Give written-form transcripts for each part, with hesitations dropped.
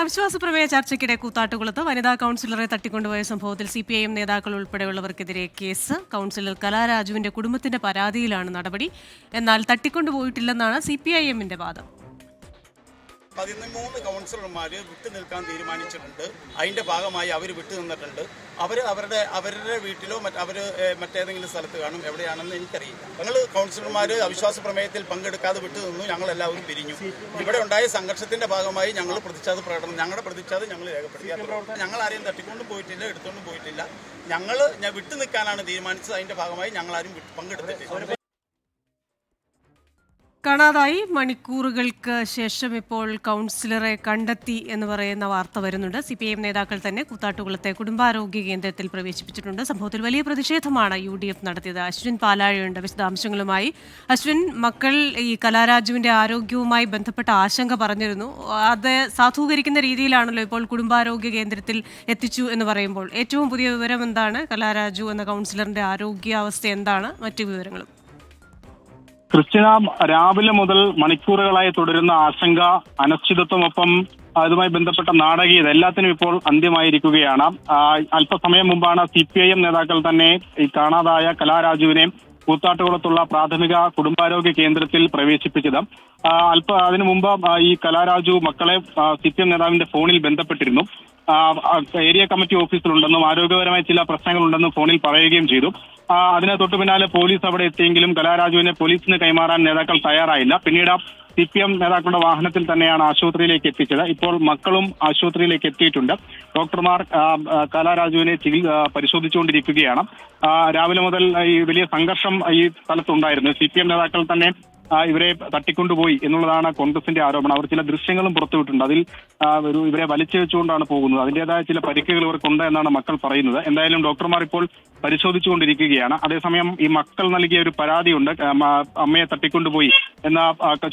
അവിശ്വാസ പ്രമേയ ചർച്ചയ്ക്കിടെ കൂത്താട്ടുകുളത്ത് വനിതാ കൗൺസിലറെ തട്ടിക്കൊണ്ടുപോയ സംഭവത്തിൽ CPIM നേതാക്കൾ ഉൾപ്പെടെയുള്ളവർക്കെതിരെ കേസ്. കൗൺസിലർ കലാരാജുവിന്റെ കുടുംബത്തിന്റെ പരാതിയിലാണ് നടപടി. എന്നാൽ തട്ടിക്കൊണ്ടുപോയിട്ടില്ലെന്നാണ് CPIMന്റെ വാദം. 13 കൗൺസിലർമാർ വിട്ടു നിൽക്കാൻ തീരുമാനിച്ചിട്ടുണ്ട്. അതിൻ്റെ ഭാഗമായി അവർ വിട്ടു നിന്നിട്ടുണ്ട്. അവരുടെ വീട്ടിലോ മറ്റേതെങ്കിലും സ്ഥലത്ത് കാണും. എവിടെയാണെന്ന് എനിക്കറിയില്ല. ഞങ്ങൾ കൗൺസിലർമാർ അവിശ്വാസ പ്രമേയത്തിൽ പങ്കെടുക്കാതെ വിട്ടു നിന്നു. ഞങ്ങളെല്ലാവരും പിരിഞ്ഞു. ഇവിടെ ഉണ്ടായ സംഘർഷത്തിന്റെ ഭാഗമായി ഞങ്ങളുടെ പ്രതിഷേധം ഞങ്ങൾ രേഖപ്പെടുത്തി. ഞങ്ങൾ ആരെയും തട്ടിക്കൊണ്ടും പോയിട്ടില്ല, എടുത്തുകൊണ്ടും പോയിട്ടില്ല. ഞങ്ങൾ വിട്ടു നിൽക്കാനാണ് തീരുമാനിച്ചത്. അതിൻ്റെ ഭാഗമായി ഞങ്ങളാരും പങ്കെടുത്തിട്ടില്ല. കാണാതായി മണിക്കൂറുകൾക്ക് ശേഷം ഇപ്പോൾ കൗൺസിലറെ കണ്ടെത്തി എന്ന് പറയുന്ന വാർത്ത വരുന്നുണ്ട്. CPIM നേതാക്കൾ തന്നെ കൂത്താട്ടുകുളത്തെ കുടുംബാരോഗ്യ കേന്ദ്രത്തിൽ പ്രവേശിപ്പിച്ചിട്ടുണ്ട്. സംഭവത്തിൽ വലിയ പ്രതിഷേധമാണ് UDF നടത്തിയത്. അശ്വിൻ പാലാഴിയുണ്ട് വിശദാംശങ്ങളുമായി. അശ്വിൻ, മക്കൾ ഈ കലാരാജുവിന്റെ ആരോഗ്യവുമായി ബന്ധപ്പെട്ട ആശങ്ക പറഞ്ഞിരുന്നു. അത് സാധൂകരിക്കുന്ന രീതിയിലാണല്ലോ ഇപ്പോൾ കുടുംബാരോഗ്യ കേന്ദ്രത്തിൽ എത്തിച്ചു എന്ന് പറയുമ്പോൾ ഏറ്റവും പുതിയ വിവരം എന്താണ്? കലാരാജു എന്ന കൗൺസിലറിന്റെ ആരോഗ്യാവസ്ഥ എന്താണ്? മറ്റു വിവരങ്ങളും? ക്രിസ്ത്യന, രാവിലെ മുതൽ മണിക്കൂറുകളായി തുടരുന്ന ആശങ്ക, അനിശ്ചിതത്വമൊപ്പം അതുമായി ബന്ധപ്പെട്ട നാടകീയത എല്ലാത്തിനും ഇപ്പോൾ അന്ത്യമായിരിക്കുകയാണ്. അല്പസമയം മുമ്പാണ് CPIM നേതാക്കൾ തന്നെ ഈ കാണാതായ കലാരാജുവിനെ കൂത്താട്ടുകുളത്തുള്ള പ്രാഥമിക കുടുംബാരോഗ്യ കേന്ദ്രത്തിൽ പ്രവേശിപ്പിച്ചത്. അതിനു മുമ്പ് ഈ കലാരാജു മക്കളെ CPIM നേതാവിന്റെ ഫോണിൽ ബന്ധപ്പെട്ടിരുന്നു. ഏരിയ കമ്മിറ്റി ഓഫീസിലുണ്ടെന്നും ആരോഗ്യപരമായ ചില പ്രശ്നങ്ങളുണ്ടെന്നും ഫോണിൽ പറയുകയും ചെയ്തു. അതിന് തൊട്ടു പിന്നാലെ പോലീസ് അവിടെ എത്തിയെങ്കിലും കലാരാജുവിനെ പോലീസിന് കൈമാറാൻ നേതാക്കൾ തയ്യാറായില്ല. പിന്നീട് CPM നേതാക്കളുടെ വാഹനത്തിൽ തന്നെയാണ് ആശുപത്രിയിലേക്ക് എത്തിച്ചത്. ഇപ്പോൾ മക്കളും ആശുപത്രിയിലേക്ക് എത്തിയിട്ടുണ്ട്. ഡോക്ടർമാർ കലാരാജുവിനെ പരിശോധിച്ചുകൊണ്ടിരിക്കുകയാണ്. രാവിലെ മുതൽ ഈ വലിയ സംഘർഷം ഈ സ്ഥലത്തുണ്ടായിരുന്നു. CPM നേതാക്കൾ തന്നെ ഇവരെ തട്ടിക്കൊണ്ടുപോയി എന്നുള്ളതാണ് കോൺഗ്രസിന്റെ ആരോപണം. അവർ ചില ദൃശ്യങ്ങളും പുറത്തുവിട്ടിട്ടുണ്ട്. അതിൽ ഇവരെ വലിച്ചു വെച്ചുകൊണ്ടാണ് പോകുന്നത്. അതിന്റേതായ ചില പരിക്കുകൾ ഇവർക്കുണ്ട് എന്നാണ് മക്കൾ പറയുന്നത്. എന്തായാലും ഡോക്ടർമാർ ഇപ്പോൾ പരിശോധിച്ചുകൊണ്ടിരിക്കുകയാണ്. അതേസമയം ഈ മക്കൾ നൽകിയ ഒരു പരാതിയുണ്ട്. അമ്മയെ തട്ടിക്കൊണ്ടുപോയി എന്ന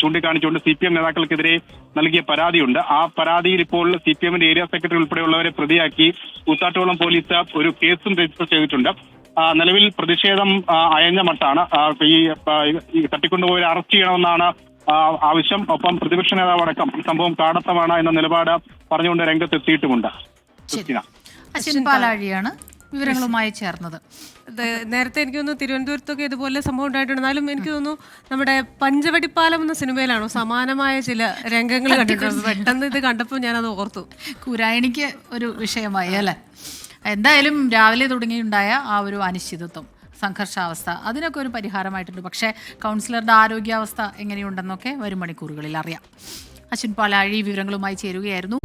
ചൂണ്ടിക്കാണിച്ചുകൊണ്ട് CPM നേതാക്കൾക്കെതിരെ നൽകിയ പരാതിയുണ്ട്. ആ പരാതിയിൽ ഇപ്പോൾ CPMന്റെ ഏരിയ സെക്രട്ടറി ഉൾപ്പെടെയുള്ളവരെ പ്രതിയാക്കി കൂത്താട്ടുകുളം പോലീസ് ഒരു കേസും രജിസ്റ്റർ ചെയ്തിട്ടുണ്ട്. നിലവിൽ പ്രതിഷേധം അയഞ്ഞ മട്ടാണ്. ഈ തട്ടിക്കൊണ്ടുപോയി അറസ്റ്റ് ചെയ്യണമെന്നാണ് ആവശ്യം. ഒപ്പം പ്രതിപക്ഷ നേതാവ് അടക്കം ഈ സംഭവം കാടത്തമാണ് എന്ന നിലപാട് പറഞ്ഞുകൊണ്ട് രംഗത്തെത്തിയിട്ടുമുണ്ട്. അശ്വിൻ പാലാഴിയാണ് വിവരങ്ങളുമായി ചേർന്നത്. നേരത്തെ എനിക്ക് തോന്നുന്നു തിരുവനന്തപുരത്തൊക്കെ ഇതുപോലെ സംഭവം ഉണ്ടായിട്ടുണ്ട്. എന്നാലും എനിക്ക് തോന്നുന്നു നമ്മുടെ പഞ്ചവടിപ്പാലം എന്ന സിനിമയിലാണോ സമാനമായ ചില രംഗങ്ങൾ കണ്ടിട്ടുണ്ട്. പെട്ടെന്ന് ഇത് കണ്ടപ്പോൾ ഞാനത് ഓർത്തു. കുരായണിക്ക് ഒരു വിഷയമായി അല്ലേ? എന്തായാലും രാവിലെ തുടങ്ങിയുണ്ടായ ആ ഒരു അനിശ്ചിതത്വം, സംഘർഷാവസ്ഥ, അതിനൊക്കെ ഒരു പരിഹാരമായിട്ടുണ്ട്. പക്ഷേ കൗൺസിലറുടെ ആരോഗ്യാവസ്ഥ എങ്ങനെയുണ്ടെന്നൊക്കെ വരും മണിക്കൂറുകളിൽ അറിയാം. അശ്വിൻ പാലാഴി വിവരങ്ങളുമായി ചേരുകയായിരുന്നു.